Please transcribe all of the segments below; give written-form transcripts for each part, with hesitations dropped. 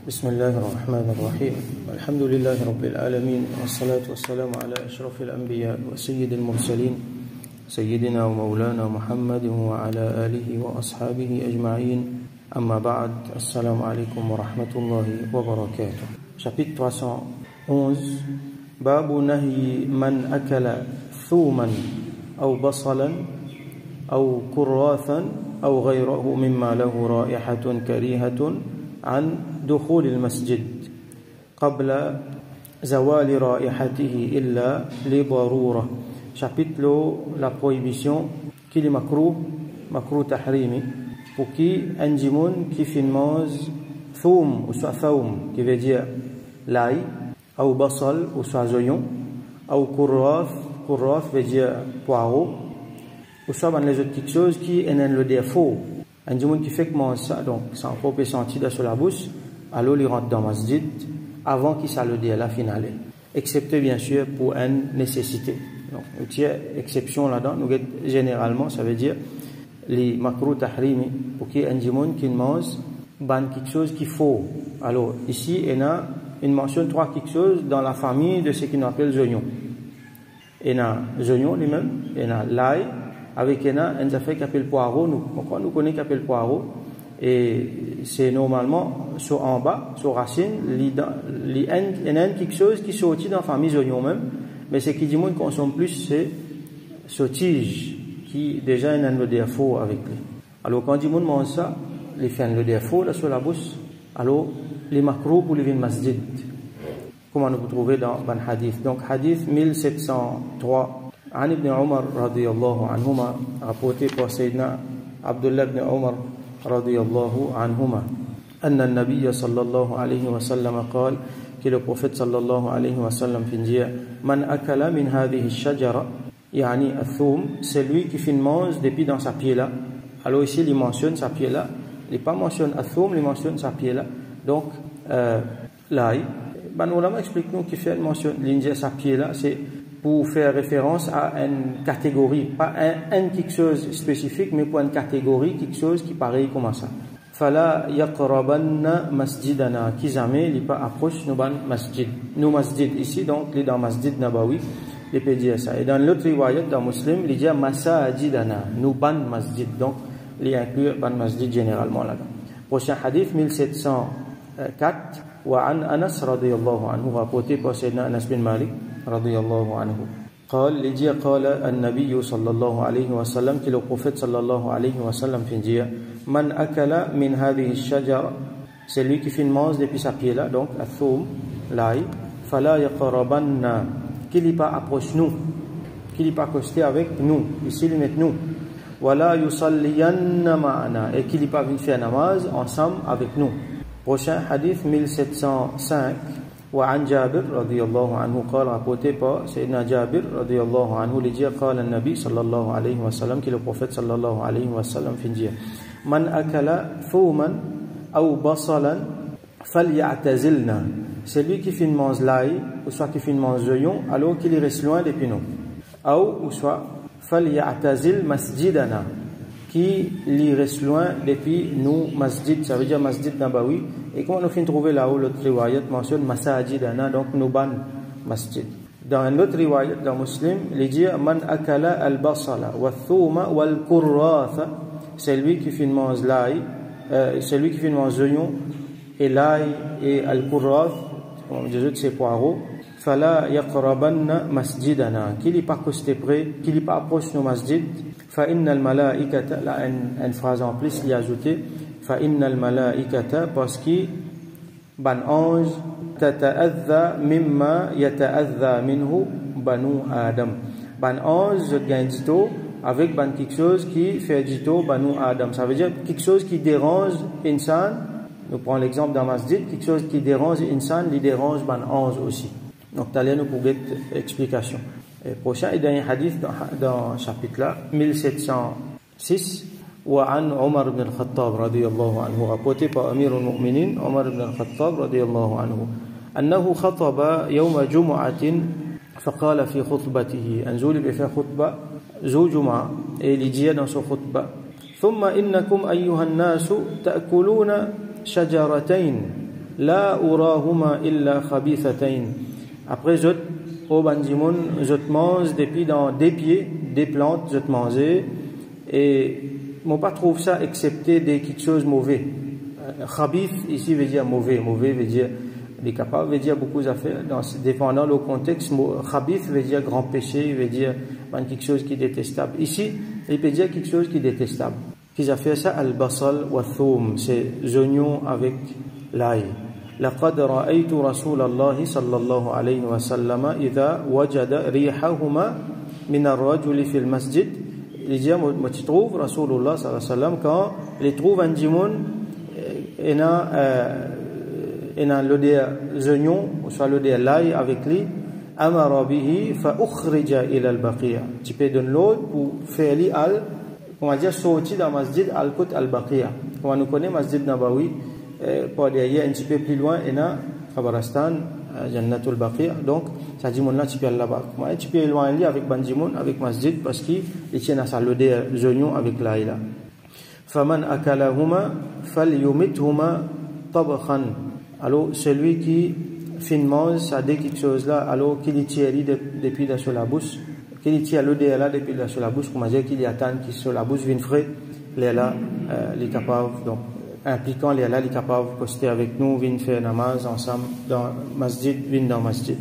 بسم الله الرحمن الرحيم الحمد لله رب العالمين والصلاة والسلام على أشرف الأنبياء وسيد المرسلين سيدنا ومولانا محمد وعلى آله وأصحابه أجمعين أما بعد السلام عليكم ورحمة الله وبركاته. Chapitre 311 باب نهي من أكل ثوما أو بصلا أو كراثا أو غيره مما له رائحة كريهة عن دخول المسجد قبل زوال رائحته إلا لضرورة. Chapitre la prohibition qui est makruh tahrimi pour qui un djimoun qui fait mange thoum ou soit thaum qui veut dire l'ail ou basal ou soit oignon ou kurrath veut dire poireau ou soit les autres quelque chose qui est le défaut. Un djimoun qui fait que mange ça, donc sans propre senti dans la bouche, alors il rentre dans le masjid avant qu'il s'allude à la finale, excepté bien sûr pour une nécessité. Donc, il y a exception là-dedans. Nous, généralement, ça veut dire les makruh tahrimi pour qu'il y ait un djimoun qui mange quelque chose qu'il faut. Alors, ici, il mentionne trois quelque chose dans la famille de ce qu'on appelle les oignons. Il y a les oignons lui-même, il y a l'ail, avec un affaire qui appelle poireau. Nous connaissons qu'appelle poireau. Et c'est normalement sur en bas, sur racine, il y a quelque chose qui sortit dans la famille des oignons même. Mais ce qui dit qu'on consomme plus, c'est ce tige qui déjà a un défaut avec lui. Alors quand on mange ça, il fait un défaut là sur la bouche. Alors les makruh pour les masjid. Comment on peut trouver dans le hadith. Donc hadith 1703. عن ابن عمر رضي الله عنهما rapporté par Sayyidina Abdullah ibn Umar رضي الله عنهما أن النبي صلى الله عليه وسلم قال que le prophète sallallahu alayhi wa sallam fait dire man akala min hadhihi ash-shajara yani al-thum, c'est lui qui fait mange depuis dans sa pied là. Alors ici il mentionne sa pied là, il pas mentionne al-thum, il mentionne sa pied là. Donc l'ail, ulama explique nous qui fait mention l'india sa pied là, c'est pour faire référence à une catégorie, pas un quelque chose spécifique, mais pour une catégorie, quelque chose qui pareil comme ça. Fala yaqrabanna masjidana, qui jamais il pas approche nous ban masjid. Nous masjid ici donc il est dans masjid nabawi, il peut dire ça. Et dans l'autre riwayat dans muslim il dit masajidana, nous ban masjid, donc il inclut ban masjid généralement là-dedans. Prochain hadith 1704 وعن أنس رضي الله عنه rapporté par Sayyidina Anas bin Malik رضي الله عنه قال لجي قال النبي صلى الله عليه وسلم que le prophète صلى الله عليه وسلم fait dire من أكل من هذه الشجرة, c'est lui qui fait mange depuis sa pied là, donc الثوم l'ail, فلا يقربن, qu'il n'y pas approche nous, qu'il n'y pas accosté avec nous, ici il met nous, ولا يصلين معنا, et qu'il n'y pas venu faire namaz ensemble avec nous. Prochain hadith 1705 وعن جابر رضي الله عنه قال rapporté par Sayyidina Jabir رضي الله عنه il dit قال النبي صلى الله عليه وسلم que le prophète صلى الله عليه وسلم fait dire من أكل ثوما أو بصلا فليعتزلنا, c'est lui qui fait mange l'ail ou soit qui fait mange oignon alors qu'il reste loin depuis nous, ou soit فليعتزل مسجدنا, qui lui reste loin depuis nous masjid, ça veut dire masjid nabawi. Et comment nous finissons trouver là-haut l'autre riwayat mentionne masajidana, donc nous ban masjid. Dans l'autre riwayat dans muslim il dit man akala al-basala wa thuma wal kurratha, c'est lui qui fait mange l'ail, c'est lui qui fait mange oignon et l'ail et al-kurrath, comme je dis c'est poireau. Fala yaqrabanna masjidana, qu'il n'est pas costé près, qu'il n'est pas approche nos masjid. Fa innal malaikata, là une phrase en plus il a ajouté fa innal malaikata, parce que ban ange tata'adha mimma yata'adha minhu banu adam, ban ange gagne dito avec ban quelque chose qui fait dito banu adam, ça veut dire quelque chose qui dérange insan. Nous prenons l'exemple dans masjid, quelque chose qui dérange insan lui dérange ban ange aussi. Donc t'allez nous pour explication. Et prochain et dernier hadith dans chapitre là 1706 وعن عمر بن الخطاب رضي الله عنه rapporté par أمير المؤمنين عمر بن الخطاب رضي الله عنه أنه خطب يوم جمعة فقال في خطبته, أنزول بفي خطبة ذو جمعة et il dit dans son khutbah ثم إنكم أيها الناس تأكلون شجرتين la urahuma illa khabithatayn. Après je au bandimoun je te mange depuis dans des pieds des plantes je te mangeais et mon pas trouve ça excepté des quelque chose mauvais. Khabith ici veut dire mauvais veut dire capable veut dire beaucoup d'affaires dépendant le contexte. Khabith veut dire grand péché, veut dire quelque chose qui est détestable. Ici il peut dire quelque chose qui est détestable. Qu'ils a fait ça al-basal wa thoum, c'est oignons avec l'ail. لقد رأيت رسول الله صلى الله عليه وسلم إذا وجد ريحهما من الرجل في المسجد. Il dit moi tu trouves Rasulullah sallallahu alayhi wa sallam quand il trouve un djimoun et a l'odeur oignons ou soit l'odeur l'ail avec lui amara bihi fa ukhrija ila al-baqiya. Tu peux donner l'autre pour faire lui al comment dire sortir dans masjid al-Qut al-Baqiya. Comme on connaît masjid Nabawi par derrière un petit peu plus loin et na Khabaristan Jannatul Baqiya. Donc ça dit mon là tu peux aller là-bas. Moi tu peux éloigner avec bandimoun avec masjid parce qu'il tient à saluer les oignons avec l'ail là. Faman akalahuma falyumithuma tabkhan. Alors celui qui finement ça dit quelque chose là alors qu'il tire depuis sur la bouche qu'il tire l'odeur là depuis sur la bouche comment dire qu'il y attend qui sur la bouche vient frais les là les capables donc impliquant les là les capables poster avec nous vient faire namaz ensemble dans masjid vient dans masjid.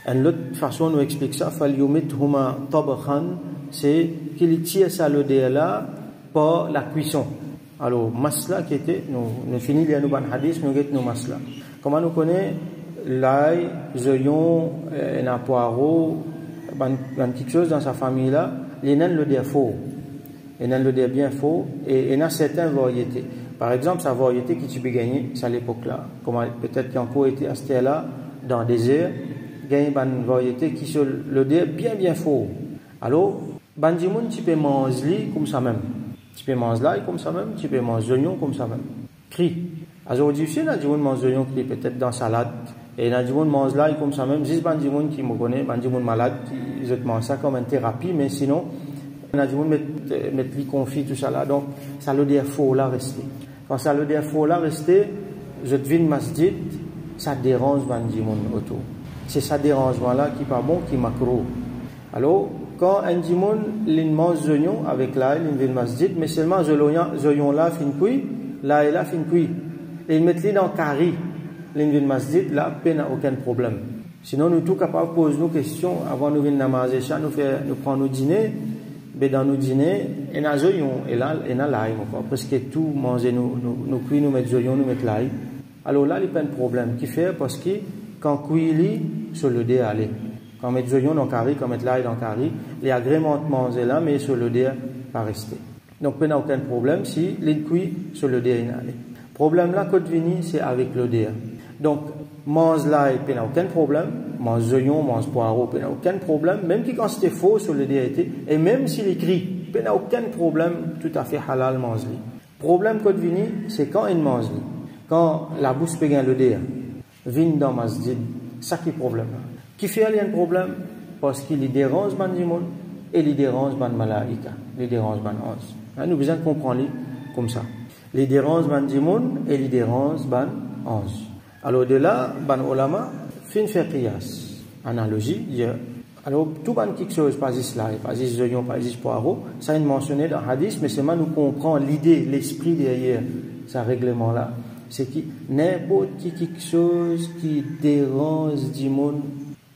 Une autre façon nous explique ça falyumithuma tabkhan c'est qu'il tire ça l'odeur là par la cuisson. Alors masla qui était nous fini les nous ban hadith nous get nous masla comment nous connaît l'ail oignons un poireau quelque chose dans sa famille là il y a le défaut il y a le défaut bien faux et il y a certaines variétés par exemple sa variété qui tu peux gagner c'est à l'époque là comment peut-être qu'il y a encore été à ce là dans le désert gagner une variété qui sur le défaut bien faux alors bandimoun tu peux manger comme ça même tu peux manger l'ail comme ça même tu peux manger l'oignon comme ça même cri aujourd'hui aussi il y a du monde mange l'oignon qui peut-être dans salade et il y a du monde mange l'ail comme ça même juste bandimoun qui me connaît bandimoun malade ils mange ça comme une thérapie mais sinon il y a du monde mettre les confits tout ça là donc ça le dit faut là rester quand ça le dit faut là rester je devine masjid ça dérange bandimoun autour c'est ça dérangement là qui pas bon qui macro alors quand un djimoun il mange l'oignon avec l'ail il vient masjid mais seulement l'oignon là fin cuit l'ail là fin cuit et il met les dans carré il vient masjid là peine aucun problème. Sinon nous tout capable poser nos questions avant nous venir namazer ça nous prendre nos dîner mais dans nos dîners et na oignon et là et na l'ail presque tout manger nous cuit nous mettre oignon nous mettre l'ail alors là il pas de problème qui fait parce que quand cuit li sur le dé aller quand mettre oignon dans carré quand mettre l'ail dans carré les agréments manger là mais sur le dé pas rester donc pas aucun problème si les cuit sur le dé aller problème là que vini c'est avec le dé donc mange l'ail pas aucun problème mange oignon mange poireau pas aucun problème même quand c'était faux sur le dé et même s'il écrit pas aucun problème tout à fait halal mange li problème que vini c'est quand il mange li quand la bouche peut gagner le dé vient dans masjid ça qui problème là qui fait un problème parce qu'il dérange ban djimoun et il dérange ban malaika il dérange ban ange nous besoin comprendre comme ça il dérange ban djimoun et il dérange ban ange alors de là ban ulama fin fait qiyas analogie alors tout ban quelque chose pas islam pas oignon pas poireau ça est mentionné dans hadith mais seulement nous comprend l'idée l'esprit derrière ce règlement là c'est qui n'importe quelque chose qui dérange djimoun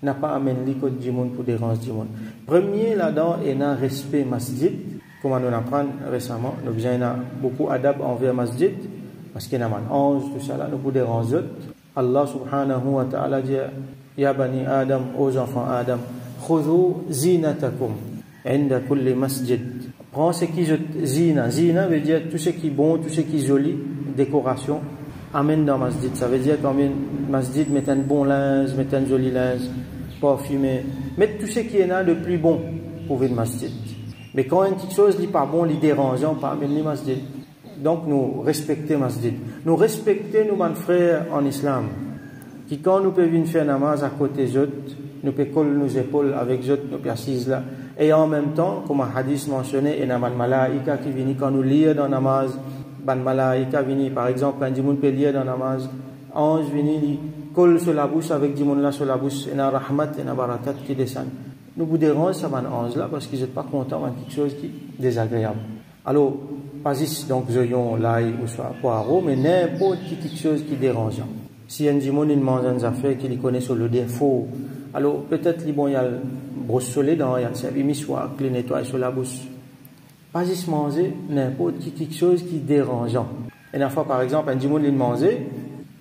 n'a pas amené l'école du monde pour déranger du monde. Premier là-dedans est un respect masjid, comme on apprend récemment. Nous avons beaucoup d'adab envers masjid, parce qu'il y a un ange, tout ça là, nous pouvons déranger. Allah subhanahu wa ta'ala dit, Ya bani Adam, aux enfants Adam, khudhu zinatakum, inda kulli masjid. Prends ce qui est zina. Zina veut dire tout ce qui est bon, tout ce qui est joli, décoration. Amène dans masjid. Ça veut dire quand même masjid met un bon linge, met un joli linge, parfumé, mettre tout ce qui est là de plus bon pour venir masjid. Mais quand une petite chose n'est pas bon, il dérange, on pas amener masjid. Donc nous respecter masjid. Nous respecter nos frères en islam. Qui quand nous pouvons venir faire namaz à côté d'eux, nous pouvons coller nos épaules avec eux, nous pouvons assises là. Et en même temps, comme un hadith mentionné, il y a un malaïka qui vient quand nous lire dans namaz, ban malaïka vini, par exemple, quand Dimoun peut lire dans namaz, ange vini, il colle sur la bouche avec Dimoun là sur la bouche, et na rahmat et na barakat qui descendent. Nous vous dérange ça ban ange là parce qu'ils n'êtes pas contents de quelque chose qui est désagréable. Alors, pas juste donc oignons, l'ail ou soit poireau, mais n'importe quelque chose qui est dérangeant. Si un Dimoun il mange des affaires qu'il connaît sur le défaut, alors peut-être il y a le brosse les dents, il y a le service missoir, il nettoie sur la bouche. Pas juste manger n'importe quelque chose qui est dérangeant. Et une fois, par exemple, un Dimoun il mange,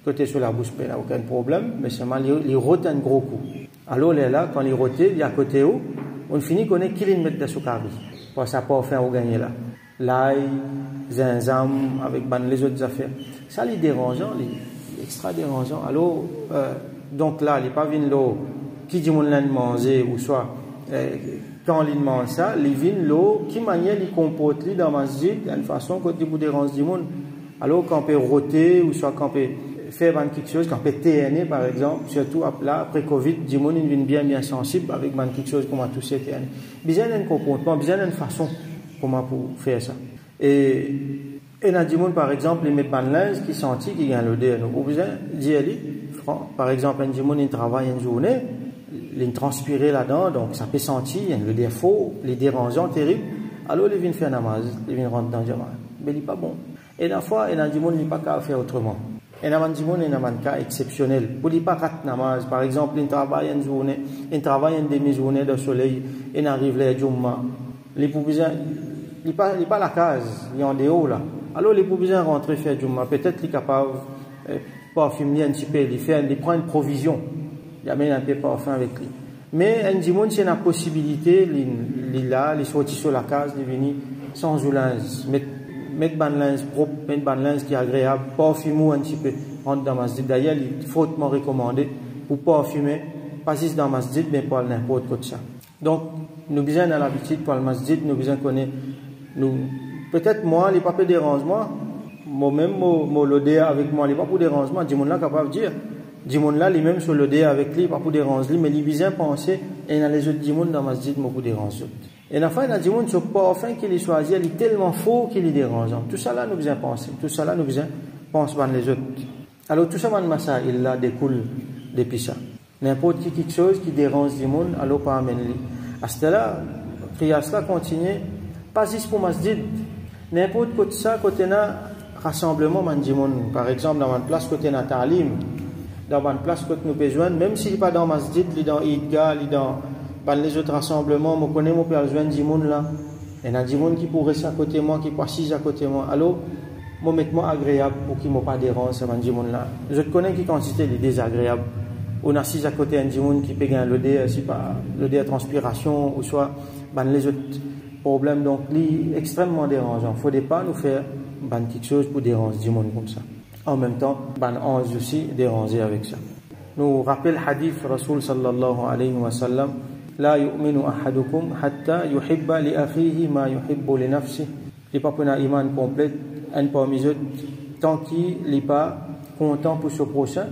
côté sur la bouche, il n'y a aucun problème, mais seulement il rote un gros coup. Alors là, quand il rote, il y a à côté où, on finit qu'on est qu'il met de sucre. Parce que ça peut faire au gagner là. L'ail, zinzam, avec les autres affaires. Ça, les dérangeant, les extra dérangeant. Alors, donc là, il n'est pas venu l'eau qui dit mon l'a manger ou soit quand il mange ça, il vient l'eau qui manière il comporte dans ma masjid d'une façon que vous dérange du monde. Alors quand on peut roter ou soit quand on peut faire quelque chose, quand on peut TNE par exemple, surtout là après Covid, du monde il vient bien sensible avec quelque chose comme tout ce TNE. Besoin d'un comportement, besoin d'une façon comment pour faire ça. Et dans du monde par exemple, ils mettent ban linge qui sentit qui gagne l'odeur. Donc vous besoin dire par exemple un du monde il travaille une journée, il transpirer là-dedans, donc ça peut sentir, il y a le défaut, les dérangeants terribles. Alors il vient faire namaz, il vient rentrer dans le jamaat. Mais il n'est pas bon. Et la fois, il y a du monde qui n'est pas qu'à faire autrement. Et il y a du monde qui est un cas exceptionnel. Pour ne pas rater namaz, par exemple, il travaille une journée, il travaille une demi-journée de soleil, il arrive là, il n'est pas la case, il est en dehors là. Alors il est besoin de rentrer faire Jumma. Peut-être qu'il est capable de parfumer un petit peu, il prend une provision. Il amène un peu de parfum avec lui. Mais un dimanche, c'est une possibilité, il est là, il sortit sur la case, il vient sans linge, mettre ban linge propre, mettre ban linge qui est agréable, parfumer un petit peu, rentre dans le masjid. D'ailleurs, il est fortement recommandé pour parfumer, pas juste dans le masjid, mais pour n'importe quoi de ça. Donc, nous besoin dans l'habitude pour le masjid, nous besoin connaître, peut-être moi, il n'est pas pour dérangement, moi-même, mon l'odeur avec moi, il n'est pas pour dérangement, dimanche là, capable de dire. Dimoun là, lui même sur le dé avec lui, pas pour déranger, mais il vient penser, et il y a les autres dimoun dans le masjid, mais pour déranger. Et la fin, il y a des dimoun sur parfum qu'il choisit, il est tellement faux qu'il est dérangeant. Tout ça là, nous besoin penser. Tout ça là, nous besoin penser par les autres. Alors, tout ça, massa, il là découle depuis ça. N'importe qui, quelque chose qui dérange dimoun, alors pas amène-lui. À ce là, prière cela continue, pas juste pour masjid. N'importe côté ça, côté na, rassemblement, man dimoun. Par exemple, dans une place côté na ta'lim, dans une place que nous besoin, même s'il n'est pas dans masjid, il est dans Idga, il est dans les autres rassemblements, je connais mon père, je viens de monde là, il y a des gens qui pourraient rester à côté de moi, qui pourraient assis à côté de moi. Alors, je mets moi agréable pour qu'ils ne me pas dérangent, ces gens là. Je connais qui quantité est désagréable. On a assis à côté de gens qui payent l'odeur, si pas l'odeur transpiration, ou soit les autres problèmes. Donc, c'est extrêmement dérangeant. Il ne faut pas nous faire quelque chose pour déranger des gens comme ça. En même temps, ange aussi dérangé avec ça. Nous rappelle le hadith Rasul sallallahu alayhi wa sallam, la yu'minu ahadukum hatta yuhibba li akhihi ma yuhibbu li nafsihi. Il n'est pas pour un iman complet, un parmi eux, tant qu'il n'est pas content pour son prochain,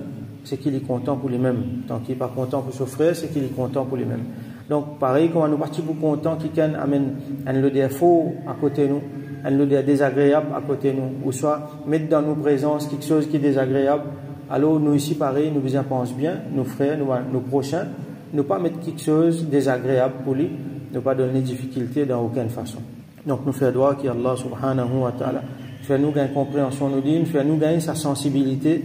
c'est qu'il est content pour lui-même. Tant qu'il n'est pas content pour son frère, c'est qu'il est content pour lui-même. Donc, pareil, quand nous partons pour content, quelqu'un amène un défaut à côté de nous, un l'odeur désagréable à côté de nous, ou soit mettre dans nos présences quelque chose qui est désagréable. Alors nous ici pareil, nous en pensons bien, nos frères, nos prochains, ne pas mettre quelque chose de désagréable pour lui, ne pas donner de difficulté dans aucune façon. Donc nous faisons droit qu'Allah subhanahu wa ta'ala fait nous gagner compréhension nous dit, fait nous gagner sa sensibilité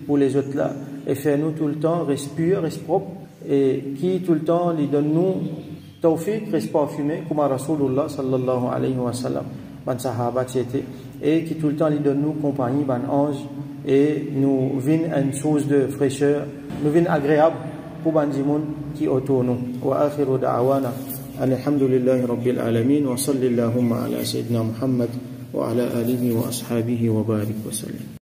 pour les autres là, et fait nous tout le temps reste pur, reste propre, et qui tout le temps lui donne nous tawfiq, reste parfumé, comme Rasulullah sallallahu alayhi wa sallam. Ban sahaba et qui tout le temps lui donne nous compagnie, ban ange, et nous vient une source de fraîcheur, nous vient agréable pour ban dimoun qui autour nous. Wa akhiru da'wana alhamdulillahi rabbil alamin wa sallallahu ala sayyidina Muhammad wa ala alihi wa ashabihi wa barik wa sallam.